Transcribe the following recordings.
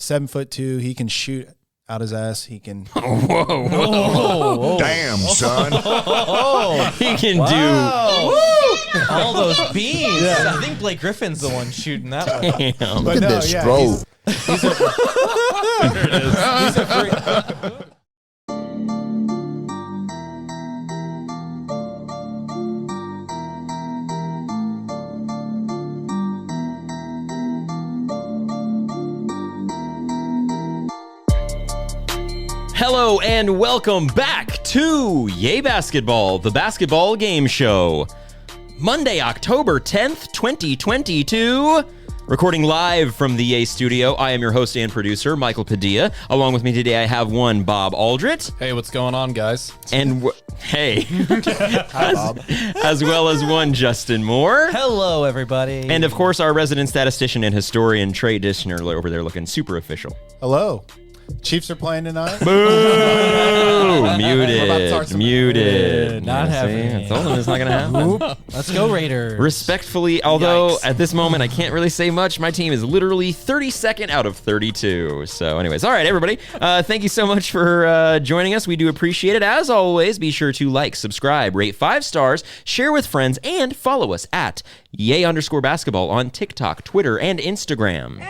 7'2". He can shoot out his ass. He can. Whoa. Damn, son. He can do all those beans. Yeah. I think Blake Griffin's the one shooting that one. damn. But Look at this stroke. There it is. He's a freak. Hello and welcome back to Yay Basketball, the basketball game show. Monday, October 10th, 2022. Recording live from the Yay studio, I am your host and producer, Michael Padilla. Along with me today, I have one Bob Aldrich. Hey, what's going on, guys? And hey, Hi, Bob. as well as one Justin Moore. Hello, everybody. And of course, our resident statistician and historian, Trey Dishner, over there looking super official. Hello. Chiefs are playing tonight. Boo! Muted. Muted. Not happening. I told him it's not going to happen. Let's go, Raiders. Respectfully, although Yikes. at this moment I can't really say much, my team is literally 32nd out of 32. So anyways, all right, everybody. Thank you so much for joining us. We do appreciate it. As always, be sure to like, subscribe, rate 5 stars, share with friends, and follow us at Yay_basketball on TikTok, Twitter, and Instagram.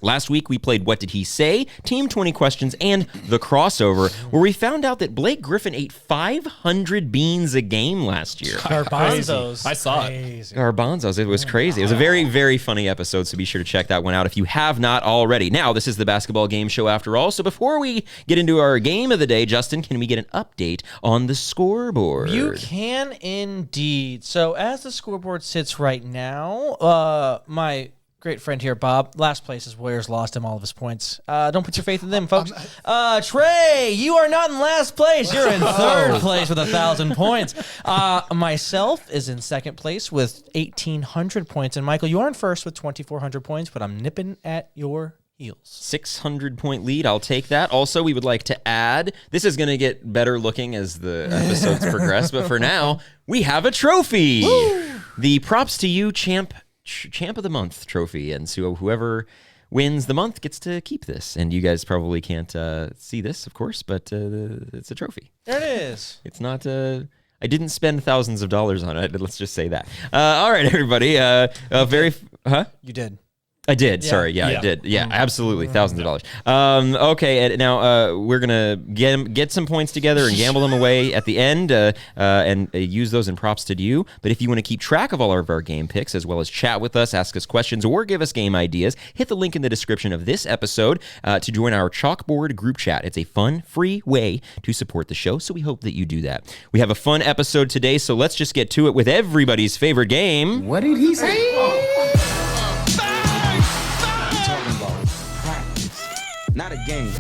Last week, we played What Did He Say, Team 20 Questions, and The Crossover, where we found out that Blake Griffin ate 500 beans a game last year. Garbanzos. I saw it. Garbanzos. It was crazy. It was a very, very funny episode, so be sure to check that one out if you have not already. Now, this is the basketball game show after all, so before we get into our game of the day, Justin, can we get an update on the scoreboard? You can indeed. So as the scoreboard sits right now, my great friend here, Bob, last place is Warriors lost him all of his points. Don't put your faith in them, folks. Trey, you are not in last place. You're in third place with 1,000 points. Myself is in second place with 1,800 points. And Michael, you are in first with 2,400 points, but I'm nipping at your heels. 600-point lead. I'll take that. Also, we would like to add, this is going to get better looking as the episodes progress, but for now, we have a trophy. Woo! The Props to You Champ of the Month trophy, and so whoever wins the month gets to keep this. And you guys probably can't see this, of course, but it's a trophy. There it is. It's not I didn't spend thousands of dollars on it. Let's just say that. All right, everybody. You did. I did. Yeah. Sorry. Yeah, I did. Yeah, absolutely. Thousands of dollars. Okay. And now we're going to get some points together and gamble them away at the end and use those in Props to You. But if you want to keep track of all of our game picks, as well as chat with us, ask us questions, or give us game ideas, hit the link in the description of this episode to join our Chalkboard group chat. It's a fun, free way to support the show, so we hope that you do that. We have a fun episode today, so let's just get to it with everybody's favorite game. What did he say? Not a game.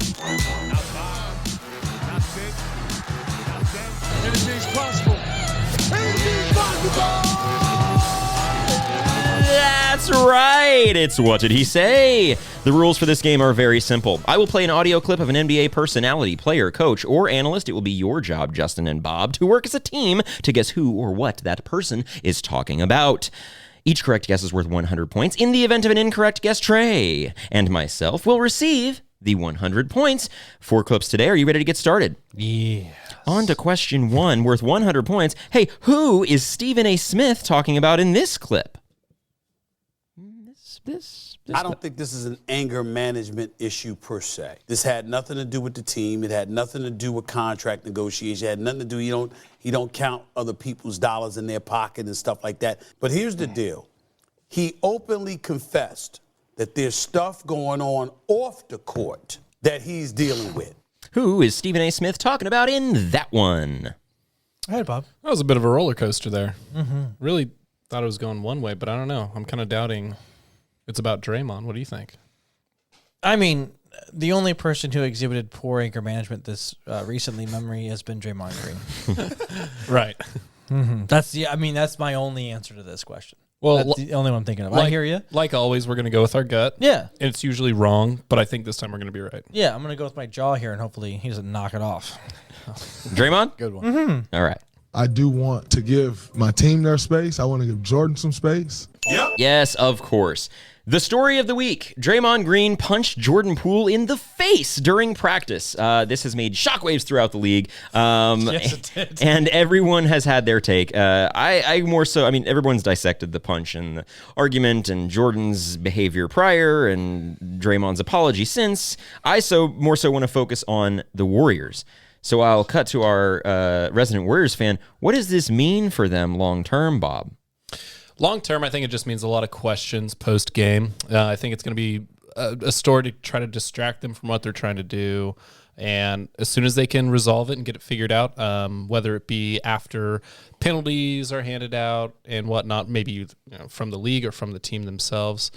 Anything's possible. Anything's possible. That's right. It's What Did He Say? The rules for this game are very simple. I will play an audio clip of an NBA personality, player, coach, or analyst. It will be your job, Justin and Bob, to work as a team to guess who or what that person is talking about. Each correct guess is worth 100 points. In the event of an incorrect guess, Trey and myself will receive the 100 points. 4 clips today. Are you ready to get started? Yeah. On to question 1, worth 100 points. Hey, who is Stephen A. Smith talking about in this clip? I don't think this is an anger management issue per se. This had nothing to do with the team. It had nothing to do with contract negotiation. It had nothing to do, he don't count other people's dollars in their pocket and stuff like that. But here's the deal. He openly confessed that there's stuff going on off the court that he's dealing with. Who is Stephen A. Smith talking about in that one? All right, Bob. That was a bit of a roller coaster there. Really thought it was going one way, but I don't know. I'm kind of doubting it's about Draymond. What do you think? I mean, the only person who exhibited poor anger management this recently memory has been Draymond Green. Right. That's my only answer to this question. Well, That's the only one I'm thinking of. I hear you. Like always, we're going to go with our gut. Yeah. And it's usually wrong, but I think this time we're going to be right. Yeah, I'm going to go with my jaw here, and hopefully he doesn't knock it off. Draymond? Good one. All right. I do want to give my team their space. I want to give Jordan some space. Yes, of course. The story of the week. Draymond Green punched Jordan Poole in the face during practice. This has made shockwaves throughout the league. Yes, it did. And everyone has had their take. I more so, I mean, everyone's dissected the punch and the argument and Jordan's behavior prior and Draymond's apology since. I more so want to focus on the Warriors. So I'll cut to our resident Warriors fan. What does this mean for them long term, Bob? Long term, I think it just means a lot of questions post game. I think it's going to be a story to try to distract them from what they're trying to do. And as soon as they can resolve it and get it figured out, whether it be after penalties are handed out and whatnot, maybe from the league or from the team themselves,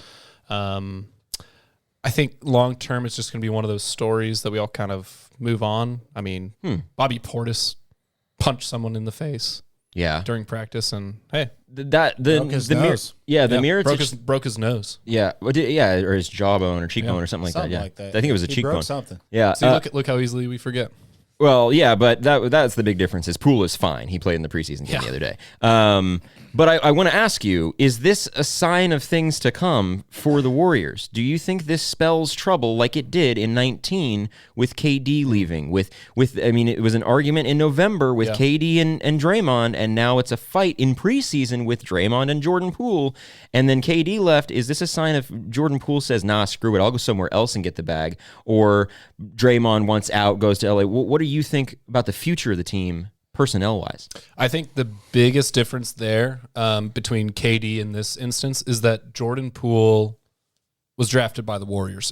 I think long term it's just going to be one of those stories that we all kind of move on. I mean, Bobby Portis punched someone in the face. Yeah, during practice, and hey, broke his nose. Mirror broke his nose. Yeah, or his jawbone or cheekbone or something like that. I think it was a cheekbone. Broke something. Yeah. See, look how easily we forget. Well, yeah, but that's the big difference. Is Poole is fine. He played in the preseason game the other day. But I want to ask you, is this a sign of things to come for the Warriors? Do you think this spells trouble like it did in 19 with KD leaving? I mean, it was an argument in November with KD and Draymond, and now it's a fight in preseason with Draymond and Jordan Poole, and then KD left. Is this a sign of Jordan Poole says, nah, screw it, I'll go somewhere else and get the bag? Or Draymond wants out, goes to LA? What do you think about the future of the team personnel-wise? I think the biggest difference there between KD in this instance is that Jordan Poole was drafted by the Warriors.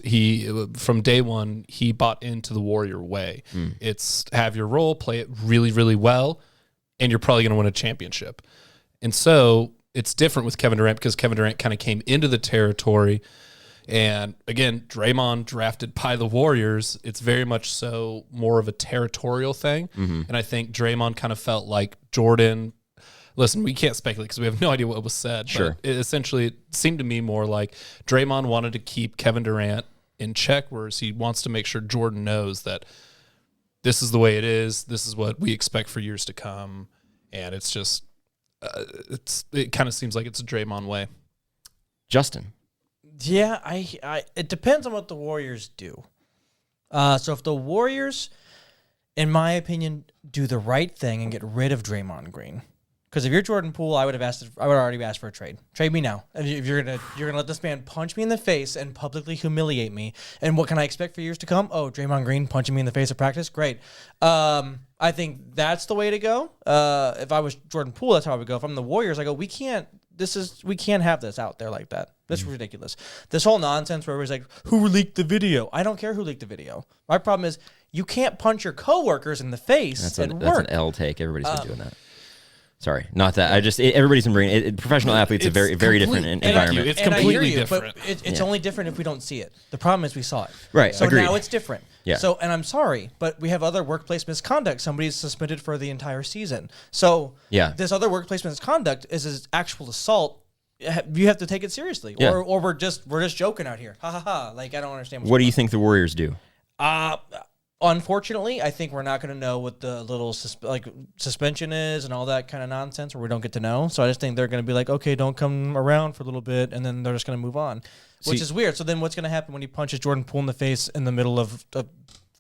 From day one, he bought into the Warrior way. It's have your role, play it really, really well, and you're probably going to win a championship. And so it's different with Kevin Durant because Kevin Durant kind of came into the territory. And again, Draymond drafted by the Warriors. It's very much so more of a territorial thing. And I think Draymond kind of felt like Jordan, listen, we can't speculate because we have no idea what was said. Sure. But it seemed to me more like Draymond wanted to keep Kevin Durant in check, whereas he wants to make sure Jordan knows that this is the way it is. This is what we expect for years to come. And it's just, it kind of seems like it's a Draymond way. Justin. Yeah, it depends on what the Warriors do. So if the Warriors, in my opinion, do the right thing and get rid of Draymond Green, because if you're Jordan Poole, I would already asked for a trade. Trade me now. If you're gonna let this man punch me in the face and publicly humiliate me, and what can I expect for years to come? Oh, Draymond Green punching me in the face at practice, great. I think that's the way to go. If I was Jordan Poole, that's how I would go. If I'm the Warriors, I go, we can't have this out there like that. That's ridiculous. This whole nonsense where everybody's like, who leaked the video? I don't care who leaked the video. My problem is you can't punch your coworkers in the face That's and an work. L take. Everybody's been doing that. Sorry, not that. Everybody's been bringing it. Professional athletes a very, very different environment. It's And I hear completely you, different. but it's only different if we don't see it. The problem is we saw it. Right, So agreed. now it's different. Yeah. So, and I'm sorry, but we have other workplace misconduct. Somebody's suspended for the entire season. So Yeah. this other workplace misconduct is an actual assault. You have to take it seriously, Yeah. or we're just joking out here. Ha ha ha! Like I don't understand. What do you think the Warriors do? Unfortunately, I think we're not going to know what the little suspension is and all that kind of nonsense, where we don't get to know. So I just think they're going to be like, okay, don't come around for a little bit, and then they're just going to move on, which is weird. So then, what's going to happen when he punches Jordan Poole in the face in the middle of a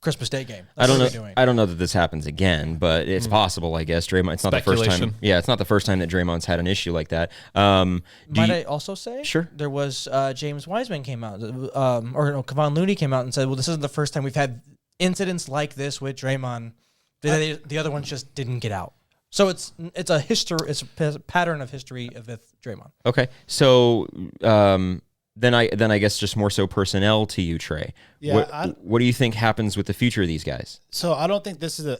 Christmas Day game? I don't know. I don't know that this happens again, but it's possible. I guess Draymond. It's not the first time. Speculation. Yeah, it's not the first time that Draymond's had an issue like that. I also say? Sure. There was James Wiseman came out, Kevon Looney came out and said, well, this isn't the first time we've had incidents like this with Draymond. The other ones just didn't get out. So it's a pattern of history with Draymond. Okay, so then I guess just more so personnel to you, Trey. Yeah, what do you think happens with the future of these guys? So I don't think this is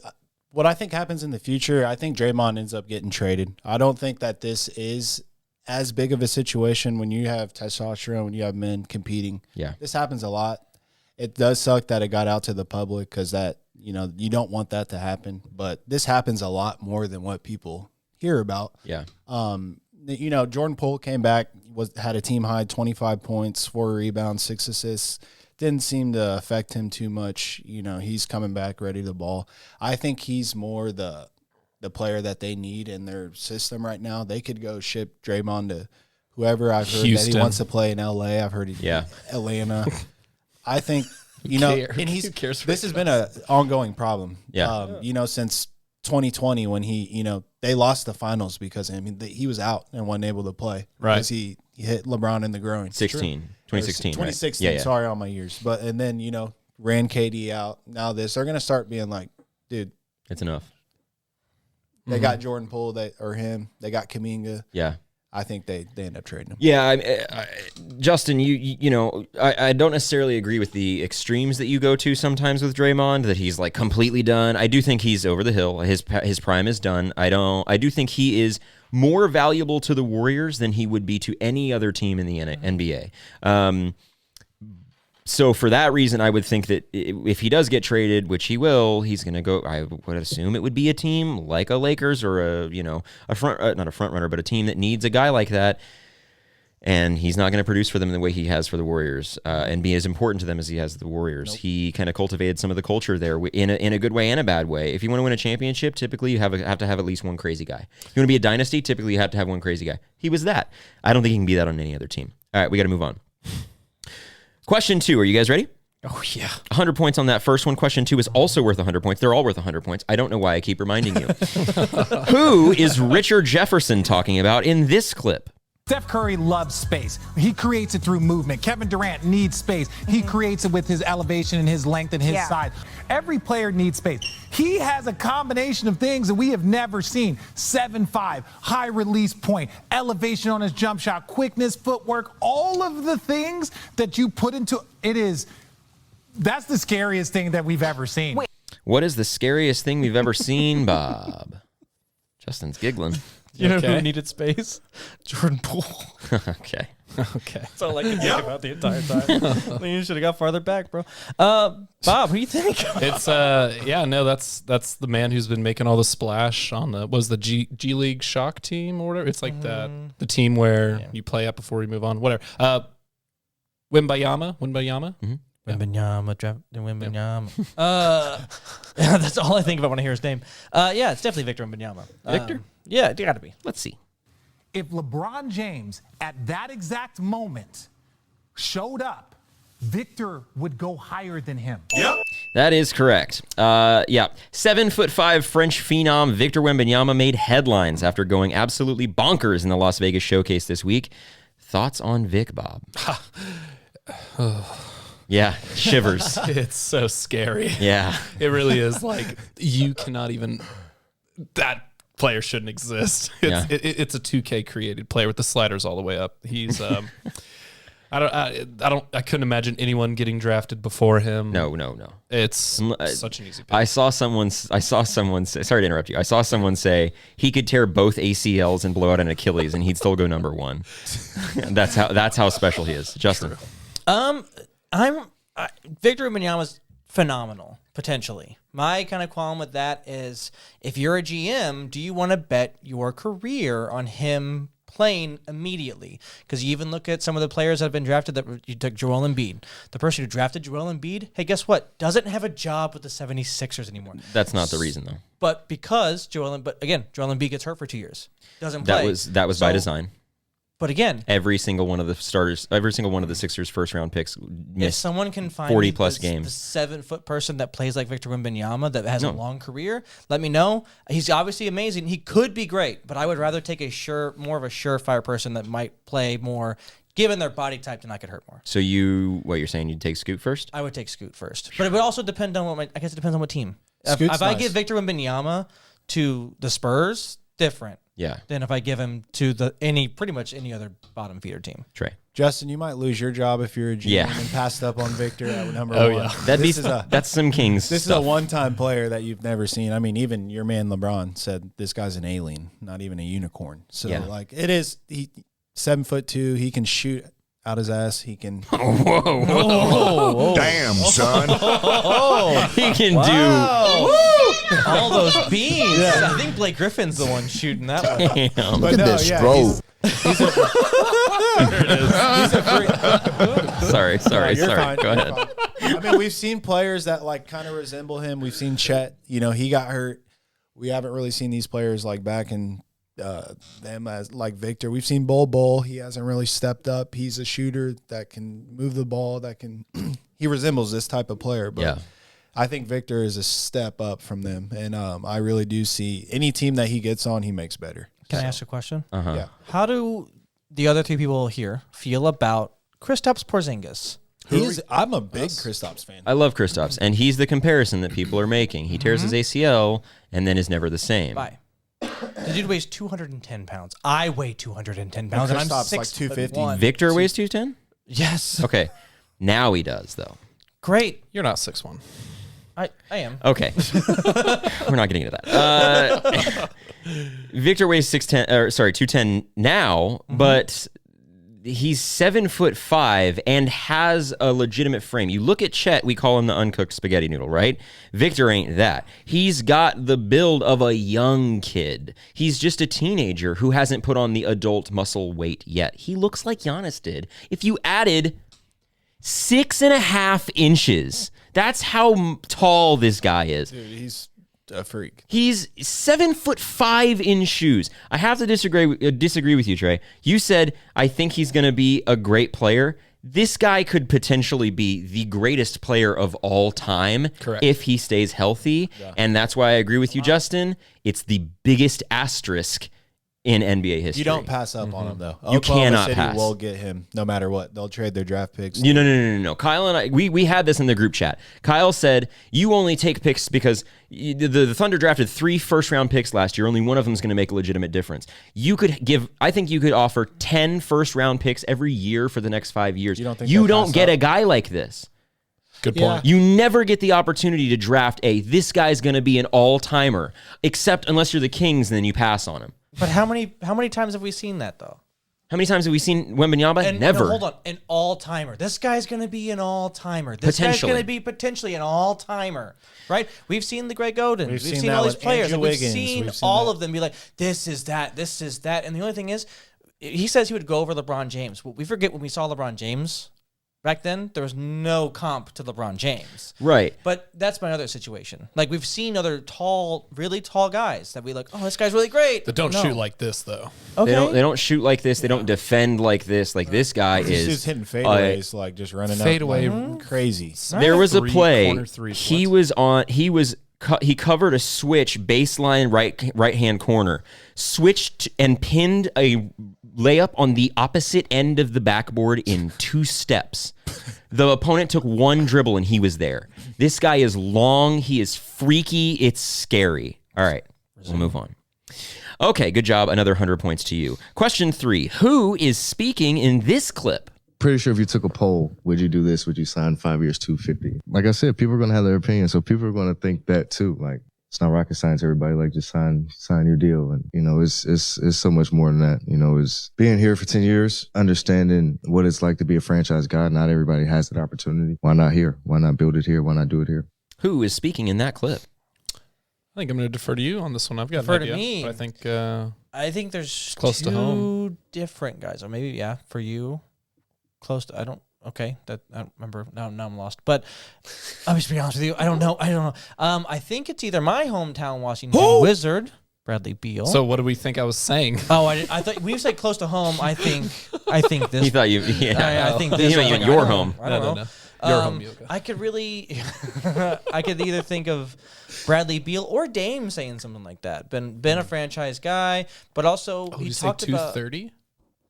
what I think happens in the future. I think Draymond ends up getting traded. I don't think that this is as big of a situation when you have testosterone, when you have men competing. Yeah. This happens a lot. It does suck that it got out to the public because that, you don't want that to happen. But this happens a lot more than what people hear about. Yeah. Jordan Poole came back, had a team high 25 points, 4 rebounds, 6 assists. Didn't seem to affect him too much. He's coming back ready to ball. I think he's more the player that they need in their system right now. They could go ship Draymond to whoever. I've heard that Houston. he wants to play in LA. I've heard Atlanta. I think and this has been an ongoing problem. Yeah. Since 2020 when they lost the finals because he was out and wasn't able to play because he hit LeBron in the groin. 2016. 2016. Right? Yeah. Sorry on my years, and then ran KD out. Now they're gonna start being like, dude, It's enough. They got Jordan Poole, they got Kuminga. Yeah. I think they end up trading him. Yeah, Justin, I don't necessarily agree with the extremes that you go to sometimes with Draymond, that he's like completely done. I do think he's over the hill. His prime is done. I do think he is more valuable to the Warriors than he would be to any other team in the NBA. So for that reason, I would think that if he does get traded, which he will, he's going to go. I would assume it would be a team like a Lakers or not a front runner, but a team that needs a guy like that. And he's not going to produce for them the way he has for the Warriors, and be as important to them as he has the Warriors. Nope. He kind of cultivated some of the culture there in a good way and a bad way. If you want to win a championship, typically you have to have at least one crazy guy. If you want to be a dynasty, typically you have to have one crazy guy. He was that. I don't think he can be that on any other team. All right, we got to move on. Question 2, are you guys ready? Oh, yeah. 100 points on that first one. Question 2 is also worth 100 points. They're all worth 100 points. I don't know why I keep reminding you. Who is Richard Jefferson talking about in this clip? Steph Curry loves space. He creates it through movement. Kevin Durant needs space. He creates it with his elevation and his length and his size. Every player needs space. He has a combination of things that we have never seen. 7'5", high release point, elevation on his jump shot, quickness, footwork, all of the things that you put into that's the scariest thing that we've ever seen. What is the scariest thing we've ever seen, Bob? Justin's giggling. You know who needed space? Jordan Poole. Okay. That's all I can think about the entire time. You should have got farther back, bro. Bob, who do you think? It's that's the man who's been making all the splash on the G League Shock team or whatever. It's like the team where you play up before you move on. Whatever. Wembayama. Mm-hmm. Wembanyama. That's all I think about when I hear his name. Yeah, it's definitely Victor Wembanyama. Victor? Yeah, it got to be. Let's see. If LeBron James at that exact moment showed up, Victor would go higher than him. Yep. That is correct. 7'5" French phenom Victor Wembanyama made headlines after going absolutely bonkers in the Las Vegas showcase this week. Thoughts on Vic, Bob? Yeah, shivers. It's so scary. Yeah. It really is. Like, you cannot even... That player shouldn't exist. It's a 2K created player with the sliders all the way up. He's... I couldn't imagine anyone getting drafted before him. No. It's such an easy pick. I saw someone say, sorry to interrupt you. I saw someone say he could tear both ACLs and blow out an Achilles and he'd still go number 1. That's how special he is. Justin. Victor Wembanyama's phenomenal, potentially. My kind of qualm with that is, if you're a GM, do you want to bet your career on him playing immediately? Because you even look at some of the players that have been drafted. That you took Joel Embiid. The person who drafted Joel Embiid, hey, guess what? Doesn't have a job with the 76ers anymore. That's not the reason, though. But because Joel Embiid gets hurt for 2 years, doesn't play. That was by design. But again, every single one of the Sixers' first round picks missed. If someone can find 40 plus games, the 7-foot person that plays like Victor Wembanyama that has a long career, let me know. He's obviously amazing. He could be great, but I would rather take more of a surefire person that might play more, given their body type, to not get hurt more. So you're saying you'd take Scoot first? I would take Scoot first, but it would also depend on I guess it depends on what team. Scoot's if I give Victor Wembanyama to the Spurs, different. Yeah. Than if I give him to pretty much any other bottom feeder team. Trey. Justin, you might lose your job if you're a GM and passed up on Victor at number 1. Yeah. That's some Kings This stuff. is a one-time player that you've never seen. I mean, even your man LeBron said this guy's an alien, not even a unicorn. So, it is 7'2". He can shoot out his ass. He can. Whoa. Damn, son. He can do. All those beans. Yeah. I think Blake Griffin's the one shooting that one. Look at this stroke. There it is. Sorry. Fine, Go ahead. Fine. I mean, we've seen players that kind of resemble him. We've seen Chet. He got hurt. We haven't really seen these players back in them as like Victor. We've seen Bull. He hasn't really stepped up. He's a shooter that can move the ball. That can he resembles this type of player. But I think Victor is a step up from them, and I really do see any team that he gets on, he makes better. Can I ask a question? Yeah. How do the other three people here feel about Kristaps Porzingis? I'm a big Kristaps fan. I love Kristaps, and he's the comparison that people are making. He tears his ACL and then is never the same. Bye. The dude weighs 210 pounds. I weigh 210 pounds, and I'm Kristaps 6'1". like 250. Victor weighs 210? Yes. Okay. Now he does, though. Great. You're not 6'1". I am. Okay. We're not getting into that. Victor weighs 210 now, but he's 7'5" and has a legitimate frame. You look at Chet, we call him the uncooked spaghetti noodle, right? Victor ain't that. He's got the build of a young kid. He's just a teenager who hasn't put on the adult muscle weight yet. He looks like Giannis did. If you added 6.5 inches, that's how tall this guy is. Dude, he's a freak. He's 7'5" in shoes. I have to disagree with you, Dray. You said, I think he's going to be a great player. This guy could potentially be the greatest player of all time. Correct. If he stays healthy. Yeah. And that's why I agree with you, Justin. It's the biggest asterisk in NBA history. You don't pass up on him, though. You Oklahoma cannot City pass. will get him no matter what. They'll trade their draft picks. No. Kyle and I, we had this in the group chat. Kyle said, you only take picks because the Thunder drafted 3 first-round picks last year. Only one of them is going to make a legitimate difference. I think you could offer 10 first-round picks every year for the next 5 years. You don't get a guy like this. Good point. You never get the opportunity to draft this guy's going to be an all-timer, except unless you're the Kings and then you pass on him. But how many times have we seen that, though? How many times have we seen Wembanyama? Never. No, hold on. An all-timer. This guy's going to be an all-timer. This guy's going to be potentially an all-timer, right? We've seen the Greg Oden. We've seen all these players. We've seen all of them be like, this is that. And the only thing is, he says he would go over LeBron James. We forget when we saw LeBron James back then, there was no comp to LeBron James. Right. But that's my other situation. Like, we've seen other really tall guys that we like, oh, this guy's really great. That don't shoot like this, though. Okay. They don't shoot like this. They don't defend like this. Like, this guy He's is just hitting fadeaways, like just running fadeaway up crazy. There was a play. Corner three, He covered a switch baseline right hand corner, switched and pinned a layup on the opposite end of the backboard in 2 steps. The opponent took 1 dribble and he was there. This guy is long. He is freaky. It's scary. All right, we'll move on. Okay, good job. Another 100 points to you. Question 3. Who is speaking in this clip? Pretty sure if you took a poll, would you do this? Would you sign 5 years, 250? Like I said, people are going to have their opinion, so people are going to think that too. Like, it's not rocket science, everybody. Like, just sign your deal. And, it's so much more than that. It's being here for 10 years, understanding what it's like to be a franchise guy. Not everybody has that opportunity. Why not here? Why not build it here? Why not do it here? Who is speaking in that clip? I think I'm going to defer to you on this one. I've got Defer an idea, to me. but I think there's close to home. 2 different guys. Or maybe, yeah, for you. Close to, I don't remember. Now I'm lost. But I'll just be honest with you. I don't know. I think it's either my hometown Washington Wizard, Bradley Beal. So what do we think I was saying? Oh, I thought we said close to home. I think this. He thought you, I think this. He meant you in your home. I don't know. No. Your home, Yoga. I could really, I could either think of Bradley Beal or Dame saying something like that. Been a franchise guy, but also he talked about 230.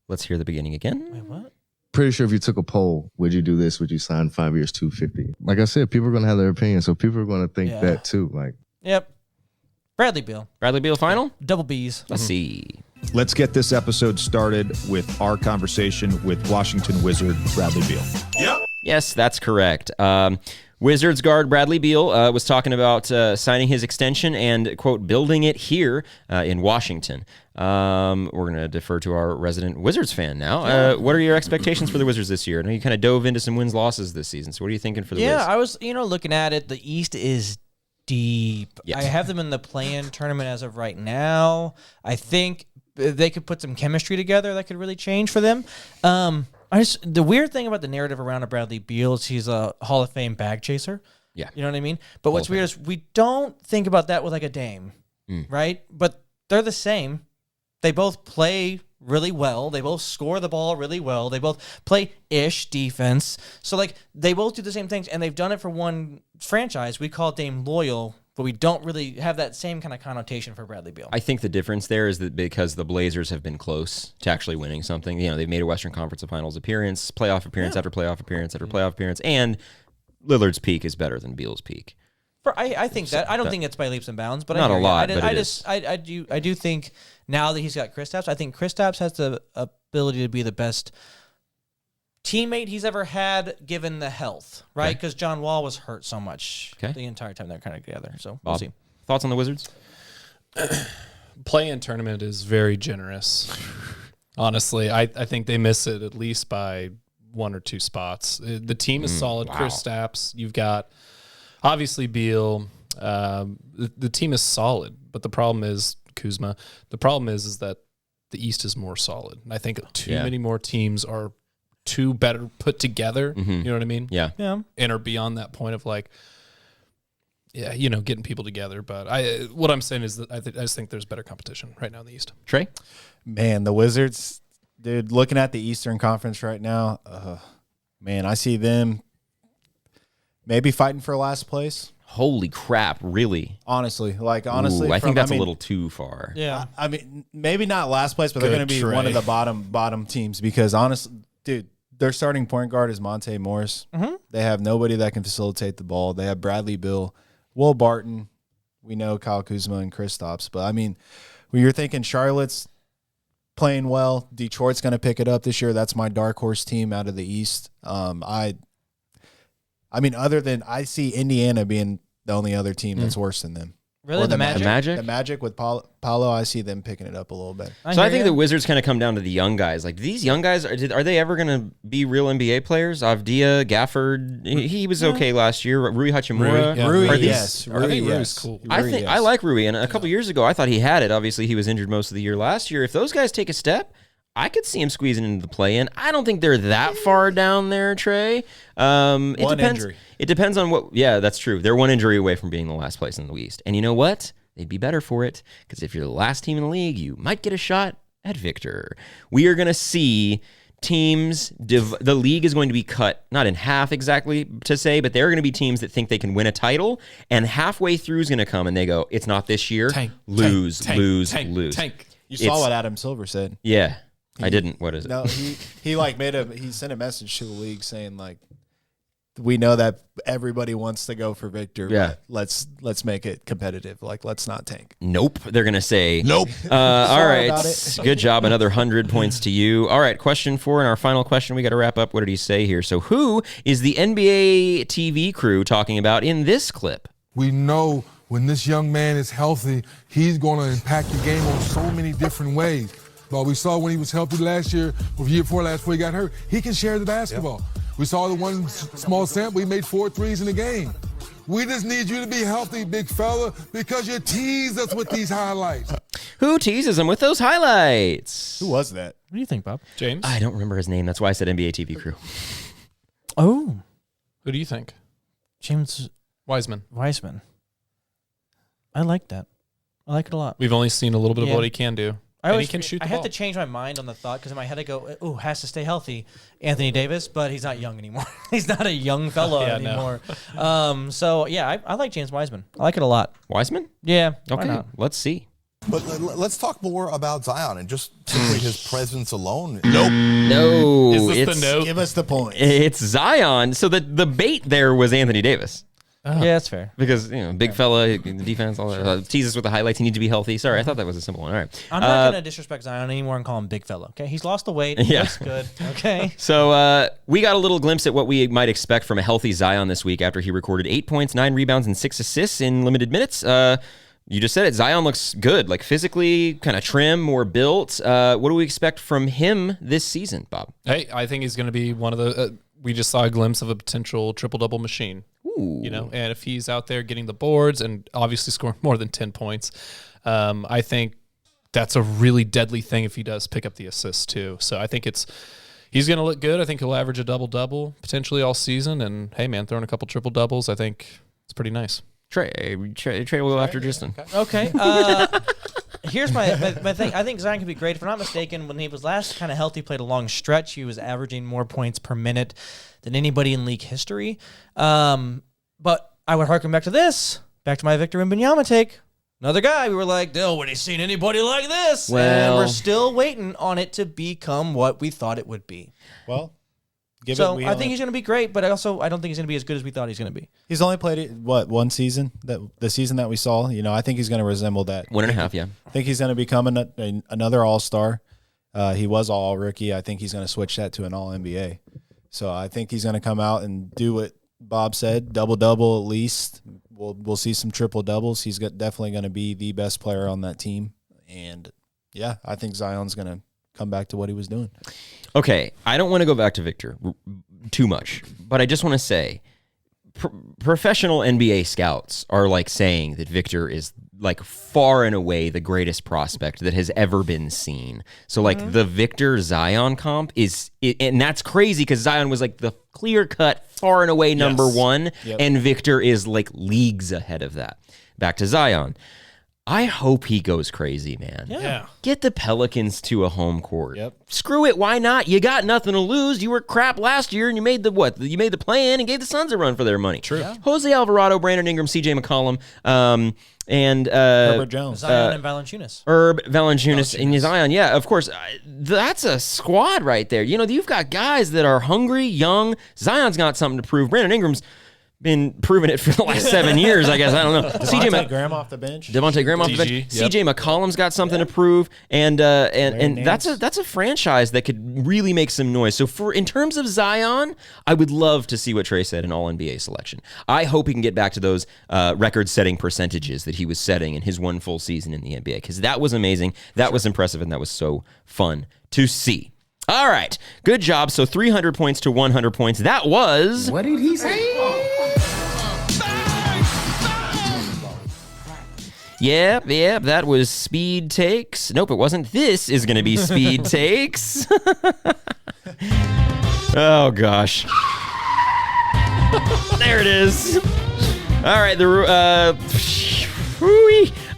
Let's hear the beginning again. Wait, what? Pretty sure if you took a poll, would you do this? Would you sign 5 years, 250? Like I said, people are going to have their opinion, so people are going to think that too. Like, yep. Bradley Beal. Bradley Beal final? Double B's. Let's see. Let's get this episode started with our conversation with Washington Wizard Bradley Beal. Yep. Yes, that's correct. Wizards guard Bradley Beal was talking about signing his extension and, quote, building it here in Washington. We're going to defer to our resident Wizards fan now. What are your expectations for the Wizards this year? I know you kind of dove into some wins-losses this season, so what are you thinking for the Wiz? Yeah, I was, looking at it. The East is deep. Yes. I have them in the play-in tournament as of right now. I think they could put some chemistry together that could really change for them. The weird thing about the narrative around Bradley Beal is he's a Hall of Fame bag chaser. Yeah. You know what I mean? But what's weird is we don't think about that with like a Dame, right? But they're the same. They both play really well. They both score the ball really well. They both play ish defense. So like they both do the same things, and they've done it for one franchise. We call Dame loyal, but we don't really have that same kind of connotation for Bradley Beal. I think the difference there is that because the Blazers have been close to actually winning something, they've made a Western Conference Finals appearance, playoff appearance after playoff appearance after playoff appearance, and Lillard's peak is better than Beal's peak. I think that I don't think it's by leaps and bounds, but not I a lot. But I do think now that he's got Kristaps, I think Kristaps has the ability to be the best teammate he's ever had, given the health, right? Because John Wall was hurt so much the entire time they're kind of together. So we'll see. Thoughts on the Wizards? Play-in tournament is very generous. Honestly, I think they miss it at least by 1 or 2 spots. The team is solid. Wow. Kristaps, you've got obviously Beal. The team is solid, but the problem is Kuzma. The problem is that the East is more solid. And I think too many more teams are too better put together. You know what I mean? Yeah. And are beyond that point of like, getting people together. But what I'm saying is that I just think there's better competition right now in the East. Trey? Man, the Wizards, dude, looking at the Eastern Conference right now, man, I see them maybe fighting for last place. Holy crap, really? Honestly. Ooh, I think that's a little too far. Yeah. I mean, maybe not last place, but they're going to be one of the bottom teams because honestly, dude, their starting point guard is Monte Morris. They have nobody that can facilitate the ball. They have Bradley Beal, Will Barton. We know Kyle Kuzma and Kristaps. But, I mean, when you're thinking Charlotte's playing well, Detroit's going to pick it up this year. That's my dark horse team out of the East. I mean, other than I see Indiana being the only other team that's worse than them. Really? The Magic? The Magic with Paolo, I see them picking it up a little bit. So I think the Wizards kind of come down to the young guys. Like these young guys, are they ever going to be real NBA players? Avdia, Gafford, he was okay last year. Rui Hachimura. Rui, yes. I think Rui's cool. I like Rui, and a couple years ago I thought he had it. Obviously, he was injured most of the year last year. If those guys take a step, I could see him squeezing into the play-in. I don't think they're that far down there, Trey. It depends. Injury. It depends on what. Yeah, that's true. They're one injury away from being the last place in the East. And you know what? They'd be better for it because if you're the last team in the league, you might get a shot at victor. We are going to see teams. The league is going to be cut, not in half exactly to say, but there are going to be teams that think they can win a title, and halfway through is going to come and they go, "It's not this year." Lose. You saw what Adam Silver said. Yeah. I didn't. What is it? No, he he sent a message to the league saying like, we know that everybody wants to go for Victor. Yeah. But let's make it competitive. Like, let's not tank. Nope. They're gonna say Nope. All right. about it. Good job. Another 100 points to you. All right. Question 4 and our final question. We got to wrap up. What did he say here? So, who is the NBA TV crew talking about in this clip? We know when this young man is healthy, he's going to impact the game on so many different ways. But we saw when he was healthy last year, or the year before last, before he got hurt, he can share the basketball. We saw the one small sample, he made 4 threes in the game. We just need you to be healthy, big fella, because you tease us with these highlights. Who teases him with those highlights? Who was that? What do you think, Bob? James? I don't remember his name. That's why I said NBA TV crew. Oh, Who do you think? James Wiseman. I like that. I like it a lot. We've only seen a little bit of what he can do. He can shoot the I ball. have to change my mind on the thought because in my head I go, "Oh, has to stay healthy." Anthony Davis, but he's not young anymore. He's not a young fellow anymore. So yeah, I like James Wiseman. I like it a lot. Wiseman? Yeah. Okay. Let's see. But let's talk more about Zion and just simply his presence alone. No. Is this the note? Give us the point. It's Zion. So the bait there was Anthony Davis. Yeah, that's fair. Because, big fella, defense, all that. Teases with the highlights. He needs to be healthy. Sorry, I thought that was a simple one. All right. I'm not going to disrespect Zion anymore and call him big fella. Okay, he's lost the weight. He looks good. Okay. So we got a little glimpse at what we might expect from a healthy Zion this week after he recorded 8 points, 9 rebounds, and 6 assists in limited minutes. You just said it. Zion looks good, like physically kind of trim, more built. What do we expect from him this season, Bob? Hey, I think he's going to be one of the. We just saw a glimpse of a potential triple-double machine. Ooh. And if he's out there getting the boards and obviously scoring more than 10 points, I think that's a really deadly thing if he does pick up the assists too. So I think he's going to look good. I think he'll average a double-double potentially all season. And hey, man, throwing a couple triple-doubles, I think it's pretty nice. Trey will go after Justin. Okay. here's my thing. I think Zion could be great. If I'm not mistaken, when he was last kind of healthy, played a long stretch, he was averaging more points per minute than anybody in league history. But I would harken back to my Victor Wembanyama take. Another guy, we were like, nobody's seen anybody like this. And we're still waiting on it to become what we thought it would be. Well, I think he's going to be great, but I don't think he's going to be as good as we thought he's going to be. He's only played it, one season? The season that we saw? I think he's going to resemble that. 1.5, yeah. I think he's going to become another all-star. He was all-rookie. I think he's going to switch that to an all-NBA. So I think he's going to come out and do what Bob said, double-double at least. We'll see some triple-doubles. He's definitely going to be the best player on that team. And, yeah, I think Zion's going to come back to what he was doing. Okay, I don't want to go back to Victor too much, but I just want to say professional NBA scouts are like saying that Victor is like far and away the greatest prospect that has ever been seen. So like the Victor Zion comp and that's crazy because Zion was like the clear cut far and away number one, and Victor is like leagues ahead of that. Back to Zion. I hope he goes crazy, man. Yeah. Get the Pelicans to a home court. Yep. Screw it. Why not? You got nothing to lose. You were crap last year, and you made You made the play-in and gave the Suns a run for their money. True. Yeah. Jose Alvarado, Brandon Ingram, C.J. McCollum, and Herbert Jones, Zion and Valanciunas. Valanciunas and Zion. Yeah, of course. That's a squad right there. You've got guys that are hungry, young. Zion's got something to prove. Brandon Ingram's been proving it for the last 7 years, I guess. I don't know. Devontae Graham off the bench. Devontae Graham off the bench. CJ McCollum's got something to prove, and that's a franchise that could really make some noise. So in terms of Zion, I would love to see what Trey said in All NBA selection. I hope he can get back to those record-setting percentages that he was setting in his one full season in the NBA, because that was amazing, that was impressive, and that was so fun to see. All right, good job. So 300 points to 100 points. That was... What did he say? Yeah, that was Speed Takes. Nope, it wasn't. This is going to be Speed Takes. Oh, gosh. There it is. All right,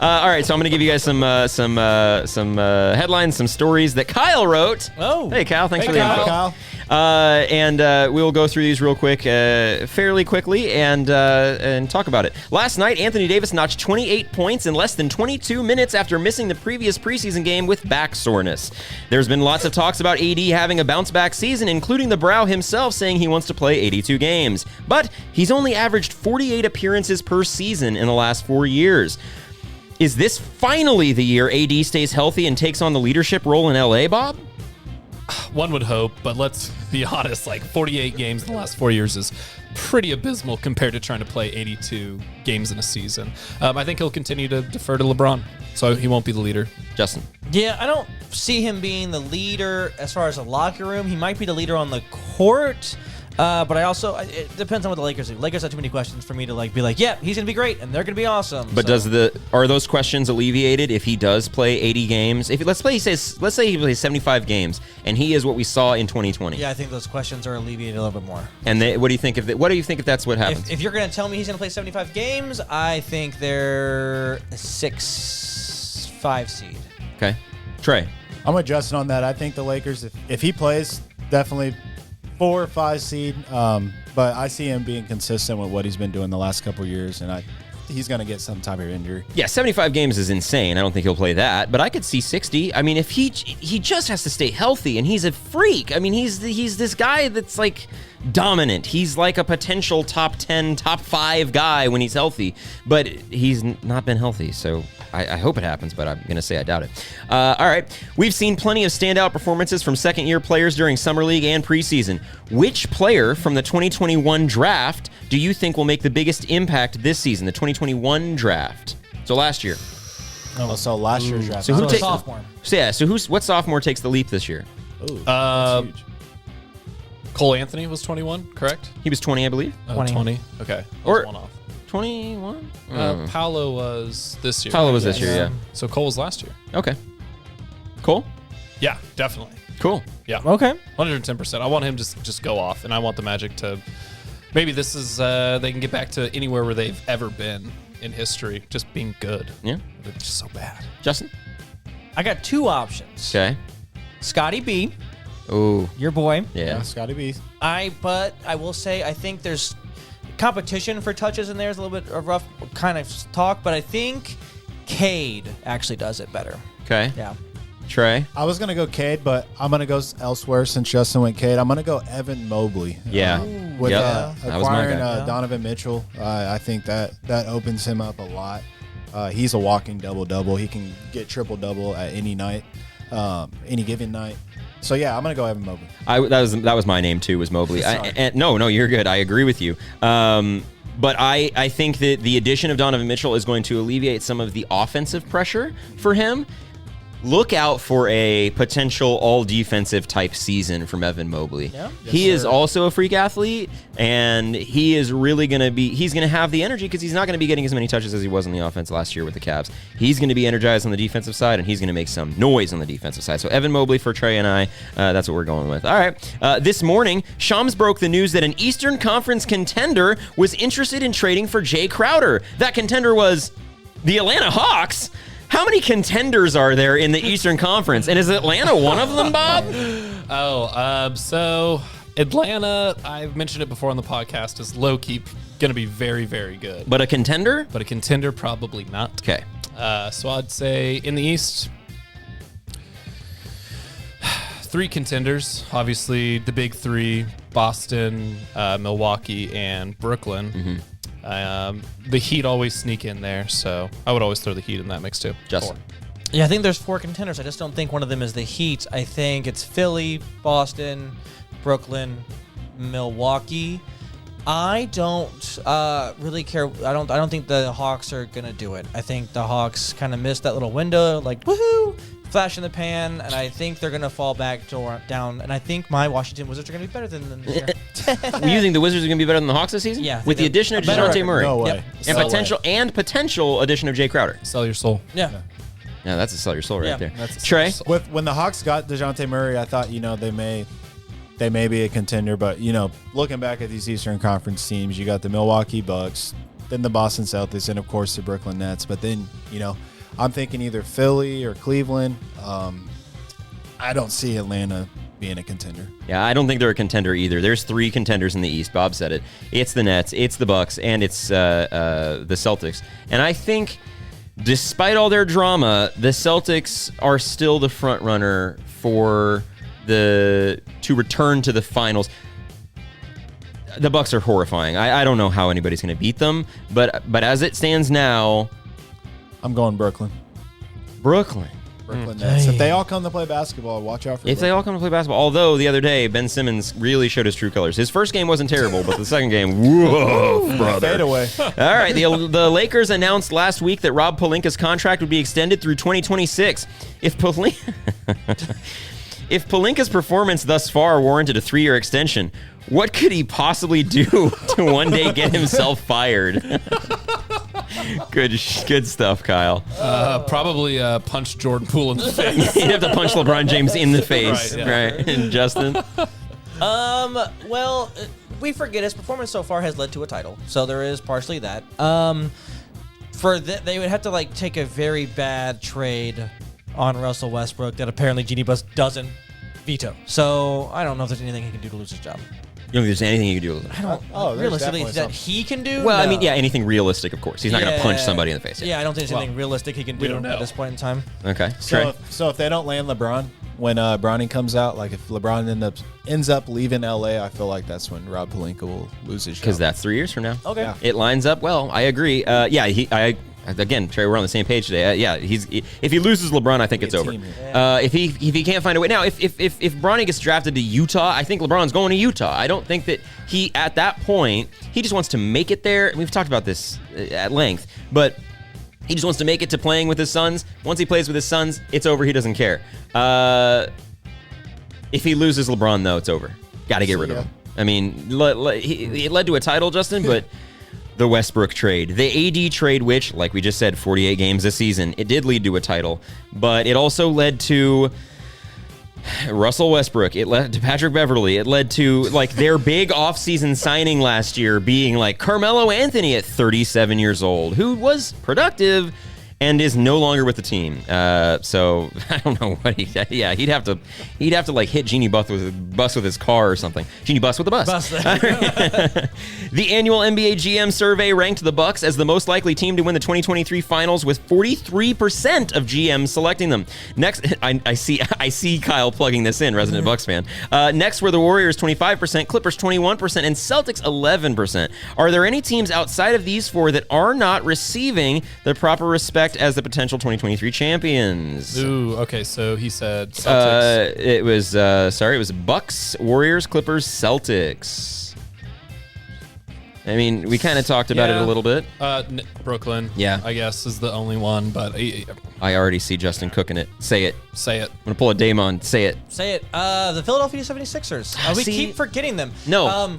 all right, so I'm going to give you guys some headlines, some stories that Kyle wrote. Oh. Hey, Kyle. Thanks for the info. Kyle. And we'll go through these real quick, fairly quickly, and talk about it. Last night, Anthony Davis notched 28 points in less than 22 minutes after missing the previous preseason game with back soreness. There's been lots of talks about AD having a bounce-back season, including the Brow himself saying he wants to play 82 games. But he's only averaged 48 appearances per season in the last 4 years. Is this finally the year AD stays healthy and takes on the leadership role in LA, Bob? One would hope, but let's be honest, like 48 games in the last 4 years is pretty abysmal compared to trying to play 82 games in a season. I think he'll continue to defer to LeBron, so he won't be the leader. Justin? Yeah, I don't see him being the leader as far as the locker room. He might be the leader on the court. But it depends on what the Lakers do. Lakers have too many questions for me to be like, yeah, he's going to be great, and they're going to be awesome. But are those questions alleviated if he does play 80 games? Let's say he plays 75 games, and he is what we saw in 2020. Yeah, I think those questions are alleviated a little bit more. And what do you think if that's what happens? If you're going to tell me he's going to play 75 games, I think they're a 6-5 seed. Okay. Trey? I'm with Justin on that. I think the Lakers, if he plays, definitely 4 or 5 seed, but I see him being consistent with what he's been doing the last couple of years, and he's going to get some type of injury. Yeah, 75 games is insane. I don't think he'll play that, but I could see 60. I mean, if he just has to stay healthy, and he's a freak. I mean, he's this guy that's like dominant. He's like a potential top 10, top 5 guy when he's healthy, but he's not been healthy, so I hope it happens, but I'm going to say I doubt it. All right. We've seen plenty of standout performances from second-year players during Summer League and preseason. Which player from the 2021 draft do you think will make the biggest impact this season, the 2021 draft? So last year. Oh, so last year's draft. So sophomore. What sophomore takes the leap this year? That's huge. Cole Anthony was 21, correct? He was 20, I believe. 20. Okay. Or one off. 21? Paolo was this year. Paolo was this year, yeah. So Cole was last year. Okay. Cole? Yeah, definitely. Cool. Yeah. Okay. 110%. I want him to just go off, and I want the Magic to... Maybe this is... they can get back to anywhere where they've ever been in history, just being good. Yeah. They're just so bad. Justin? I got two options. Okay. Scotty B, Ooh. your boy. Yeah. Scotty B. But I will say I think there's competition for touches in there is a little bit of rough kind of talk, but I think Cade actually does it better. Okay. Yeah. Trey. I was gonna go Cade, but I'm gonna go elsewhere since Justin went Cade. I'm gonna go Evan Mobley. Yeah. With That was my acquiring guy. Donovan Mitchell, I think that opens him up a lot. He's a walking double-double. He can get triple-double at any night, any given night. So yeah, I'm gonna go Evan Mobley. That was my name too. Was Mobley? No, you're good. I agree with you. But I think that the addition of Donovan Mitchell is going to alleviate some of the offensive pressure for him. Look out for a potential all-defensive type season from Evan Mobley. Yeah. He is also a freak athlete, and he is really going to be. He's going to have the energy because he's not going to be getting as many touches as he was on the offense last year with the Cavs. He's going to be energized on the defensive side, and he's going to make some noise on the defensive side. So Evan Mobley for Trey and I. That's what we're going with. All right. This morning, Shams broke the news that an Eastern Conference contender was interested in trading for Jay Crowder. That contender was the Atlanta Hawks. How many contenders are there in the Eastern Conference? And is Atlanta one of them, Bob? So Atlanta, I've mentioned it before on the podcast, is low-key going to be very, very good. But a contender? But a contender, probably not. Okay. So I'd say in the East, 3 contenders. Obviously, the big 3, Boston, Milwaukee, and Brooklyn. Mm-hmm. The Heat always sneak in there, so I would always throw the Heat in that mix too. Justin. Yeah, I think there's 4 contenders. I just don't think one of them is the Heat. I think it's Philly, Boston, Brooklyn, Milwaukee. I don't really care. I don't think the Hawks are gonna do it. I think the Hawks kind of missed that little window, like woohoo, flash in the pan, and I think they're gonna fall back down. And I think my Washington Wizards are gonna be better than them this year. You think the Wizards are going to be better than the Hawks this season? Yeah. With the addition of DeJounte Murray. No way. Yep. And potential addition of Jay Crowder. Sell your soul. Yeah. Yeah, that's a sell your soul right Yeah. there. That's a Trey? sell your soul. When the Hawks got DeJounte Murray, I thought they may be a contender, but looking back at these Eastern Conference teams, you got the Milwaukee Bucks, then the Boston Celtics, and of course the Brooklyn Nets. But then I'm thinking either Philly or Cleveland. I don't see Atlanta being a contender. Yeah, I don't think they're a contender either. There's 3 contenders in the East. Bob said it. It's the Nets, it's the Bucks, and it's the Celtics. And I think, despite all their drama, the Celtics are still the front runner for to return to the finals. The Bucks are horrifying. I don't know how anybody's going to beat them, but as it stands now, I'm going Brooklyn. Brooklyn Nets. If they all come to play basketball, watch out for If they all come to play basketball. Although the other day, Ben Simmons really showed his true colors. His first game wasn't terrible, but the second game, whoa, brother. Fade away. All right, the Lakers announced last week that Rob Pelinka's contract would be extended through 2026. If Pelinka's performance thus far warranted a 3-year extension, what could he possibly do to one day get himself fired? Good stuff, Kyle. Probably punch Jordan Poole in the face. You'd have to punch LeBron James in the face, Right, yeah. right? And Justin? Well, we forget his performance so far has led to a title, so there is partially that. They would have to take a very bad trade on Russell Westbrook that apparently Genie Bus doesn't veto. So I don't know if there's anything he can do to lose his job. You don't think there's anything you can do with it? I don't. Realistically, that he can do. Well, I No. mean, yeah, anything realistic, of course. He's not going to punch somebody in the face. Yeah, I don't think there's anything realistic he can do don't know. at this point in time. Okay. Trey? So if they don't land LeBron when Bronny comes out, like if LeBron ends up leaving LA, I feel like that's when Rob Pelinka will lose his job. Because that's 3 years from now. Okay. Yeah. It lines up well. I agree. Again, Trey, we're on the same page today. If he loses LeBron, I think it's over. If he can't find a way now, if Bronny gets drafted to Utah, I think LeBron's going to Utah. I don't think that he at that point he just wants to make it there. And we've talked about this at length, but he just wants to make it to playing with his sons. Once he plays with his sons, it's over. He doesn't care. If he loses LeBron, though, it's over. Got to get rid of him. I mean, it led to a title, Justin, but. The Westbrook trade. The AD trade, which, like we just said, 48 games this season, it did lead to a title, but it also led to Russell Westbrook. It led to Patrick Beverley. It led to, their big offseason signing last year being, Carmelo Anthony at 37 years old, who was productive and is no longer with the team. So I don't know what he'd have to like hit Genie Bus with his car or something. Genie Bus with the bus. The annual NBA GM survey ranked the Bucks as the most likely team to win the 2023 finals, with 43% of GMs selecting them. Next, I see Kyle plugging this in, resident Bucks fan. Next were the Warriors 25%, Clippers 21%, and Celtics 11%. Are there any teams outside of these four that are not receiving the proper respect as the potential 2023 champions? Ooh, okay. So he said Celtics. It was Bucks, Warriors, Clippers, Celtics. I mean, we kind of talked about it a little bit. Brooklyn, I guess, is the only one, but I already see Justin cooking it. Say it. Say it. I'm going to pull a Damon. Say it. Say it. The Philadelphia 76ers. We keep forgetting them. No.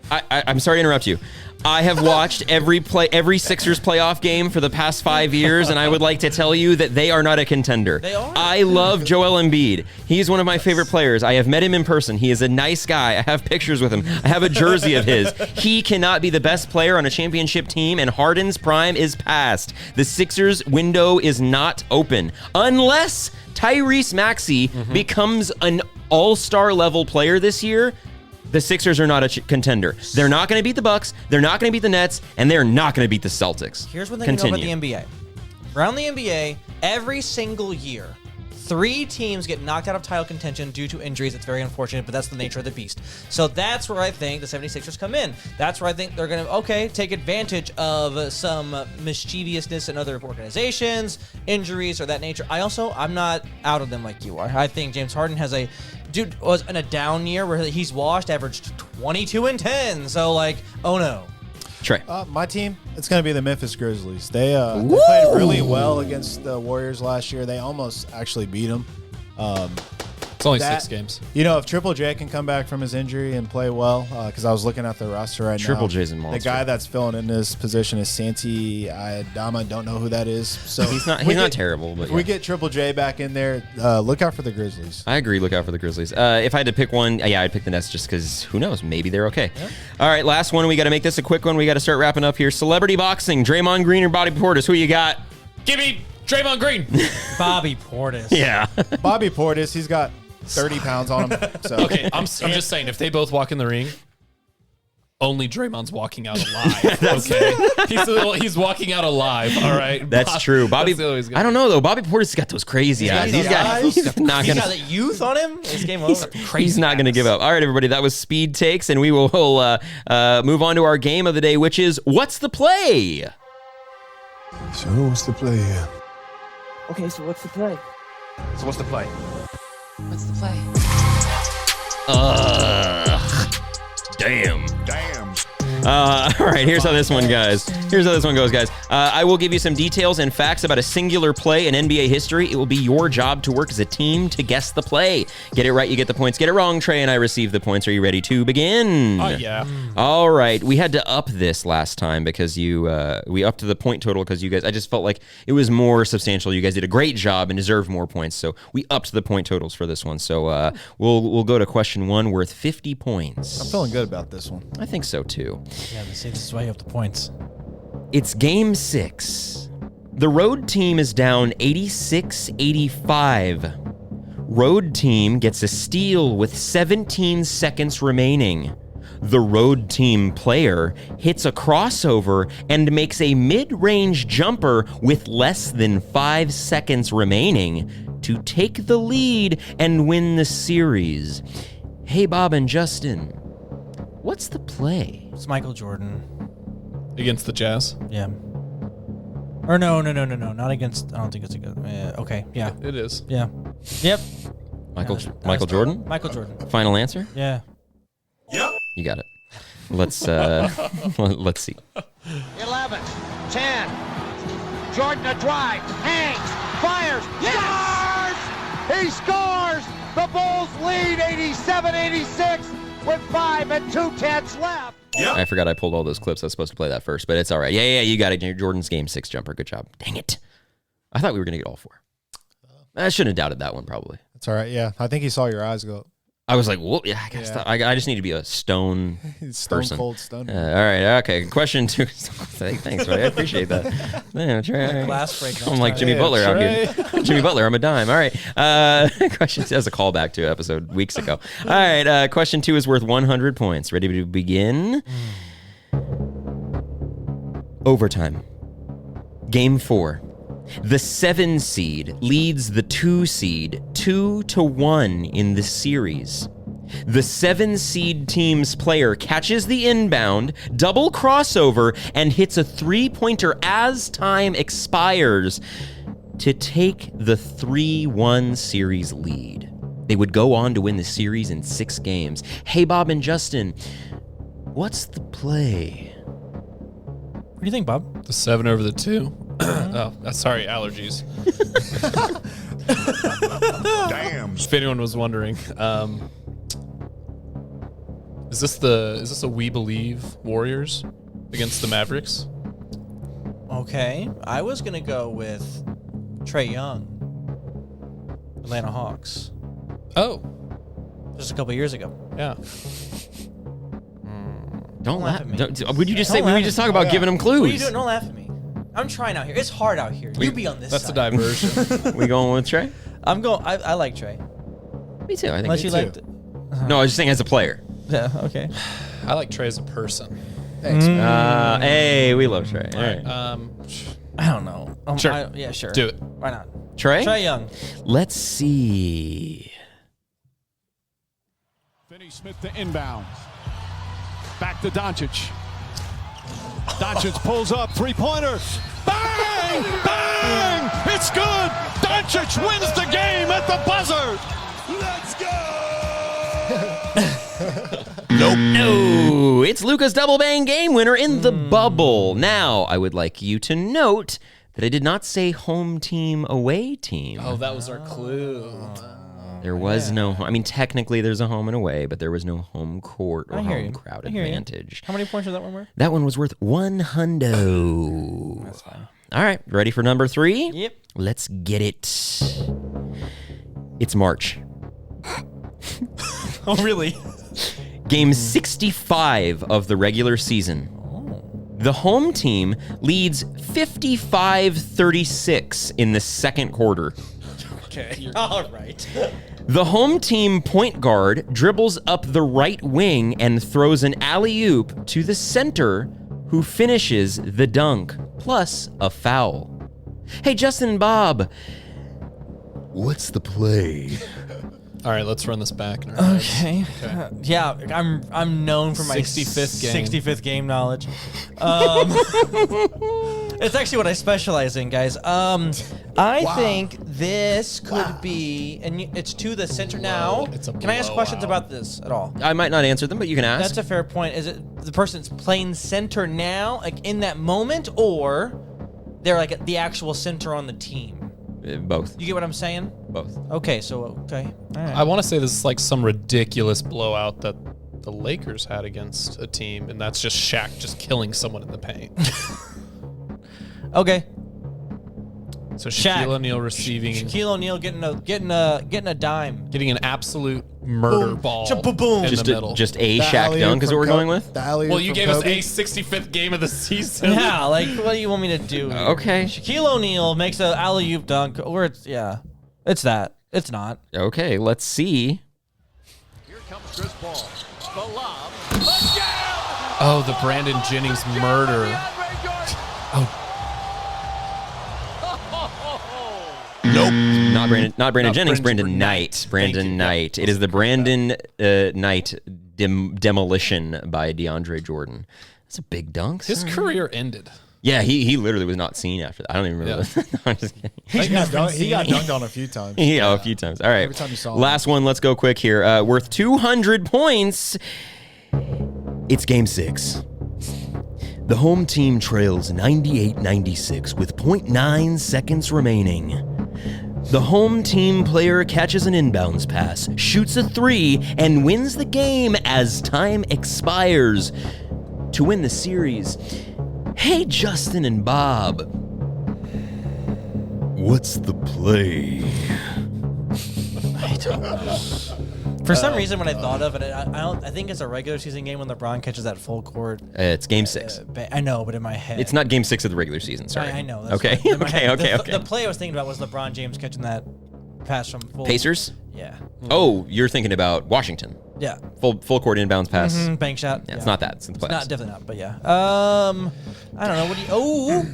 I'm sorry to interrupt you. I have watched every Sixers playoff game for the past 5 years, and I would like to tell you that they are not a contender. They are. I love Joel Embiid. He's one of my favorite players. I have met him in person. He is a nice guy. I have pictures with him. I have a jersey of his. He cannot be the best player on a championship team, and Harden's prime is past. The Sixers window is not open unless Tyrese Maxey becomes an all-star level player this year. The Sixers are not a contender. They're not going to beat the Bucks. They're not going to beat the Nets, and they're not going to beat the Celtics. Here's one thing you know about the NBA. Around the NBA, every single year, 3 teams get knocked out of title contention due to injuries. It's very unfortunate, but that's the nature of the beast. So that's where I think the 76ers come in. That's where I think they're going to, take advantage of some mischievousness in other organizations, injuries, or that nature. I'm not out of them like you are. I think James Harden was in a down year where he's washed, averaged 22 and 10. So, oh no. Trey. My team, it's going to be the Memphis Grizzlies. They played really well against the Warriors last year. They almost actually beat them. It's only 6 games. If Triple J can come back from his injury and play well, because I was looking at the roster right now. Triple J's a monster. The guy that's filling in this position is Santi Adama. Don't know who that is. So he's not terrible. But if we get Triple J back in there, look out for the Grizzlies. I agree. Look out for the Grizzlies. If I had to pick one, I'd pick the Nets just because who knows? Maybe they're okay. Yeah. All right, last one. We got to make this a quick one. We got to start wrapping up here. Celebrity boxing. Draymond Green or Bobby Portis? Who you got? Give me Draymond Green. Bobby Portis. Yeah. Bobby Portis. He's got 30 pounds on him. So. Okay, I'm just saying, if they both walk in the ring, only Draymond's walking out alive. Okay, he's walking out alive. All right, that's true. Bobby, I don't know though. Bobby Portis got those crazy eyes. He's got that youth on him. It's game over. He's not going to give up. All right, everybody, that was Speed Takes, and we will move on to our game of the day, which is What's the Play? So what's the play here? Okay, so what's the play? So what's the play? What's the play? Damn. All right, here's how this one goes. Guys. I will give you some details and facts about a singular play in NBA history. It will be your job to work as a team to guess the play. Get it right, you get the points. Get it wrong, Trey and I receive the points. Are you ready to begin? Oh, yeah. All right. We had to up this last time because we upped the point total because you guys, I just felt like it was more substantial. You guys did a great job and deserved more points. So we upped the point totals for this one. So we'll go to question 1 worth 50 points. I'm feeling good about this one. I think so too. Yeah, this is why you have the points. It's game 6. The road team is down 86-85. Road team gets a steal with 17 seconds remaining. The road team player hits a crossover and makes a mid-range jumper with less than 5 seconds remaining to take the lead and win the series. Hey, Bob and Justin, what's the play? It's Michael Jordan. Against the Jazz? Yeah. Or no. Not against. I don't think it's a good. Okay. Yeah. It is. Yeah. Yep. Michael Jordan? Michael Jordan. Final answer? Yeah. Yep. You got it. Let's see. 11, 10. Jordan a drive. Hangs. Fires. Yes! He scores! The Bulls lead 87-86 with 5 2/10 left. Yep. I forgot I pulled all those clips. I was supposed to play that first, but it's all right. Yeah, you got it. Jordan's game 6 jumper. Good job. Dang it. I thought we were going to get all 4. I shouldn't have doubted that one, probably. That's all right. Yeah, I think he saw your eyes go. I was like, well, yeah, I guess I just need to be a stone person. Cold stone. All right, okay. Question 2. Thanks, buddy. I appreciate that. Yeah, Trey. Glass break. I'm like Jimmy Butler out here. Jimmy Butler, I'm a dime. All right. Question 2 as a callback to episode weeks ago. All right. Question 2 is worth 100 points. Ready to begin? Overtime. Game 4. The 7 seed leads the 2 seed 2-1 in the series. The 7 seed team's player catches the inbound, double crossover, and hits a 3-pointer as time expires to take the 3-1 series lead. They would go on to win the series in 6 games. Hey, Bob and Justin, what's the play? What do you think, Bob? The 7 over the 2. Oh, sorry, allergies. Damn. If anyone was wondering, is this a We Believe Warriors against the Mavericks? Okay, I was gonna go with Trae Young, Atlanta Hawks. Oh, just a couple years ago. Yeah. Don't laugh at me. Would you just say we would just talk about giving them clues? What are you doing? Don't laugh at me. I'm trying out here. It's hard out here. You be on this That's side. a diversion. We going with Trey? I'm going. I like Trey. Me too. I think Unless you liked. No, I was just saying as a player. Yeah. Okay. I like Trey as a person. Thanks. Hey, we love Trey. All right. I don't know. Sure. Yeah, sure. Do it. Why not? Trey? Trae Young. Let's see. Finney Smith to inbound. Back to Doncic. Doncic pulls up, 3-pointer. Bang! Bang! It's good! Doncic wins the game at the buzzer! Let's go! Nope. No, it's Luka's double bang game winner in the bubble. Now, I would like you to note that I did not say home team, away team. Oh, that was our clue. There was no, I mean, technically there's a home and away, but there was no home court or home crowd advantage. How many points was that one worth? That one was worth 100. That's fine. All right, ready for number 3? Yep. Let's get it. It's March. Oh, really? Game 65 of the regular season. The home team leads 55-36 in the second quarter. Okay. All right. The home team point guard dribbles up the right wing and throws an alley-oop to the center, who finishes the dunk, plus a foul. Hey, Justin and Bob, what's the play? All right, let's run this back. Okay. Yeah, I'm known for my 65th game knowledge. It's actually what I specialize in, guys. I think this could be, and it's to the center now. Can I ask questions about this at all? I might not answer them, but you can ask. That's a fair point. Is it the person's playing center now, like in that moment, or they're like the actual center on the team? Both. You get what I'm saying? Both. Okay, so okay. All right. I want to say this is like some ridiculous blowout that the Lakers had against a team, and that's just Shaq just killing someone in the paint. Okay. So Shaquille O'Neal receiving, Shaquille O'Neal getting a dime, getting an absolute murder ball boom. in Just the middle. Just a Shaq dunk is what we're going with? Well, you gave us a 65th game of the season. Yeah, like what do you want me to do? Okay. Shaquille O'Neal makes an alley-oop dunk, or it's that. It's not. Okay, let's see. Here comes Chris Paul. The lob. Oh, the Brandon Jennings murder. Nope. Not Brandon Jennings, Brandon Knight. Brandon Knight. It is the Brandon Knight demolition by DeAndre Jordan. That's a big dunk. His career ended. Yeah, he literally was not seen after that. I don't even remember. Yeah. No, I'm just kidding. He got dunked on a few times. Yeah, a few times. All right. Every time you saw him. Last one. Let's go quick here. Worth 200 points. It's Game 6. The home team trails 98-96 with 0.9 seconds remaining. The home team player catches an inbounds pass, shoots a 3, and wins the game as time expires. To win the series, hey, Justin and Bob, what's the play? I don't know. For some reason, when I thought of it, I think it's a regular season game when LeBron catches that full court. It's Game 6. I know, but in my head, It's not Game 6 of the regular season. Sorry. I know. That's Okay. what- in my head, Okay. The play I was thinking about was LeBron James catching that pass from full. Pacers? Yeah. Oh, you're thinking about Washington. Yeah. Full court inbounds pass. Bank shot. Yeah, it's not that. It's in the playoffs. Not definitely not, but yeah. I don't know. What do you? Oh.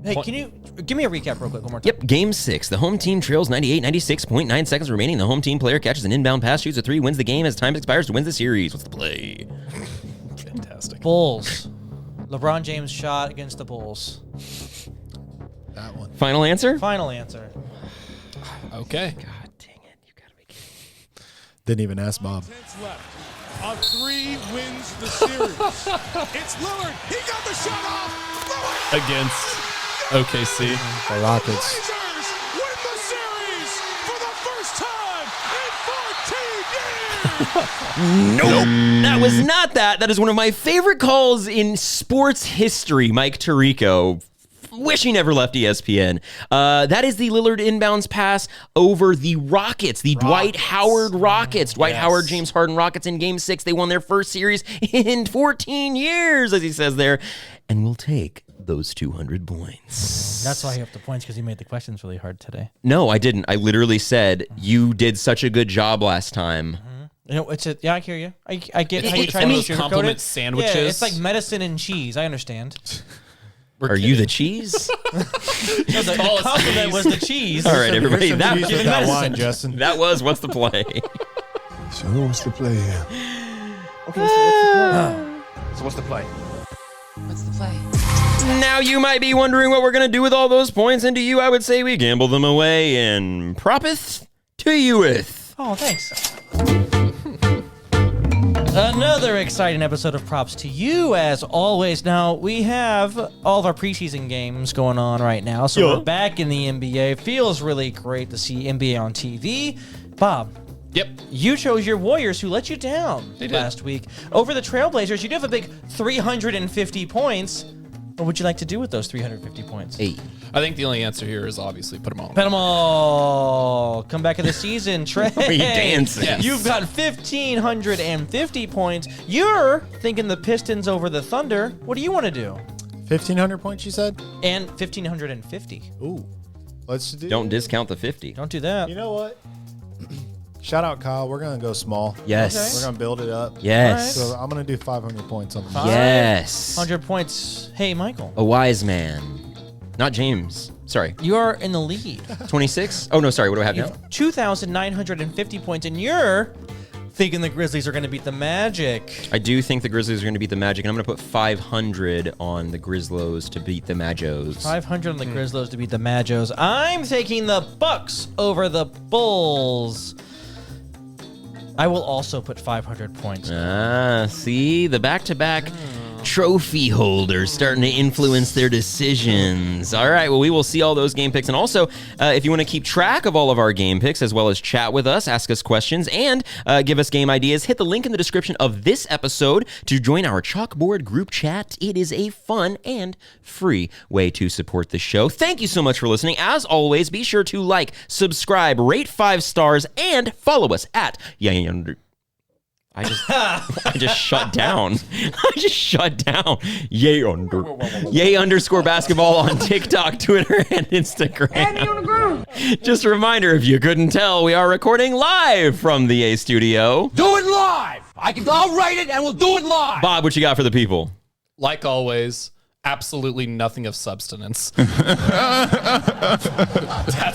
Hey, can you give me a recap real quick one more time? Yep, Game 6. The home team trails 96.9 seconds remaining. The home team player catches an inbound pass, shoots a 3, wins the game as time expires to win the series. What's the play? Fantastic. Bulls. LeBron James shot against the Bulls. That one. Final answer? Final answer. Okay. God dang it. You gotta make it. Didn't even ask Bob. A 3 wins the series. It's Lillard. He got the shot off. Lillard Against OKC. The Rockets. Blazers win the series for the first time in 14 years. Nope. That was not that. That is one of my favorite calls in sports history, Mike Tirico. Wish he never left ESPN. That is the Lillard inbounds pass over the Rockets, the Dwight Howard Rockets. Dwight Howard, James Harden Rockets in Game 6. They won their first series in 14 years, as he says there. And we'll take those 200 points. That's why he upped the points, because he made the questions really hard today. No, I didn't. I literally said, you did such a good job last time. You know, yeah, I hear you. I get how you It's try one to of those sugarcoat compliment it. sandwiches. Yeah, it's like medicine and cheese. I understand. Are you the cheese? No, the compliment was the cheese. All right, everybody. Here's some cheese with that wine, Justin. That was What's the Play? So what's the play here? Okay, so what's the play? What's the play? Now you might be wondering what we're going to do with all those points, and to you I would say we gamble them away and propeth to you with. Oh, thanks. Another exciting episode of Props to You, as always. Now, we have all of our preseason games going on right now, so we're back in the NBA. Feels really great to see NBA on TV. Bob. Yep. You chose your Warriors, who let you down last week. Over the Trailblazers, you do have a big 350 points. What would you like to do with those 350 points? Hey. I think the only answer here is obviously put them on. Put them all. Come back of the season, Trey. Are you dancing? Yes. You've got 1,550 points. You're thinking the Pistons over the Thunder. What do you want to do? 1,500 points, you said? And 1,550. Ooh. Let's do. Don't discount the 50. Don't do that. You know what? Shout out, Kyle. We're going to go small. Yes. We're going to build it up. Yes. So I'm going to do 500 points on the Yes. 100 points. Hey, Michael. A wise man. Not James. Sorry. You are in the lead. 26? Oh, no, sorry. What do I have You now? have 2,950 points, and you're thinking the Grizzlies are going to beat the Magic. I do think the Grizzlies are going to beat the Magic, and I'm going to put 500 on the Grizzlies to beat the Majos. 500 on the Grizzlies to beat the Majos. I'm taking the Bucks over the Bulls. I will also put 500 points. See? The back-to-back trophy holders starting to influence their decisions. All right, well, we will see all those game picks. And also, if you want to keep track of all of our game picks, as well as chat with us, ask us questions, and give us game ideas, hit the link in the description of this episode to join our Chalkboard group chat. It is a fun and free way to support the show. Thank you so much for listening. As always, be sure to like, subscribe, rate 5 stars, and follow us at I just shut down. I just shut down. Yay underscore basketball on TikTok, Twitter, and Instagram. Just a reminder, if you couldn't tell, we are recording live from the A studio. Do it live. I'll write it and we'll do it live. Bob, what you got for the people? Like always, absolutely nothing of substance. That's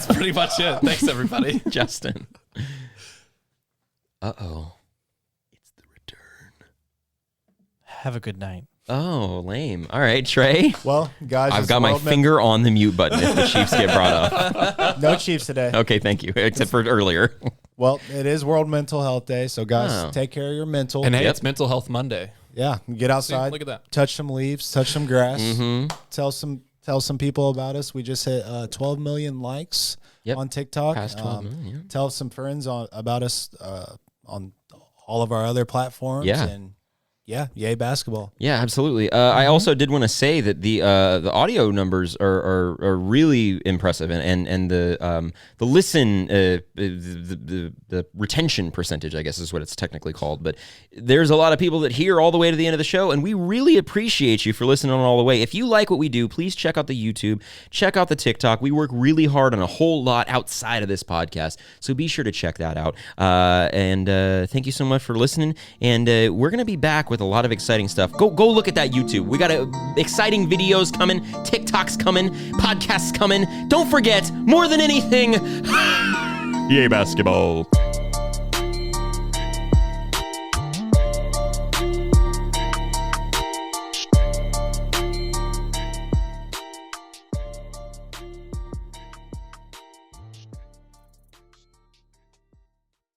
pretty much it. Thanks, everybody. Justin. Uh-oh. Have a good night. Oh, lame. All right, Trey. Well, guys, I've got my finger on the mute button if the Chiefs get brought up. No Chiefs today. Okay, thank you. Except for earlier. Well, it is World Mental Health Day, so guys, take care of your mental. And hey, it's Mental Health Monday. Yeah, get outside. See, look at that. Touch some leaves, touch some grass. Mm-hmm. Tell some people about us. We just hit 12 million likes on TikTok. Past 12 million, yeah. Tell some friends about us on all of our other platforms. Yeah. And Yeah, yay basketball. Yeah, absolutely. I also did want to say that the audio numbers are really impressive, and the listen the retention percentage, I guess, is what it's technically called. But there's a lot of people that hear all the way to the end of the show, and we really appreciate you for listening all the way. If you like what we do, please check out the YouTube, check out the TikTok. We work really hard on a whole lot outside of this podcast, so be sure to check that out. And thank you so much for listening. And we're gonna be back with a lot of exciting stuff. Go look at that YouTube. We got exciting videos coming, TikToks coming, podcasts coming. Don't forget, more than anything, yay basketball.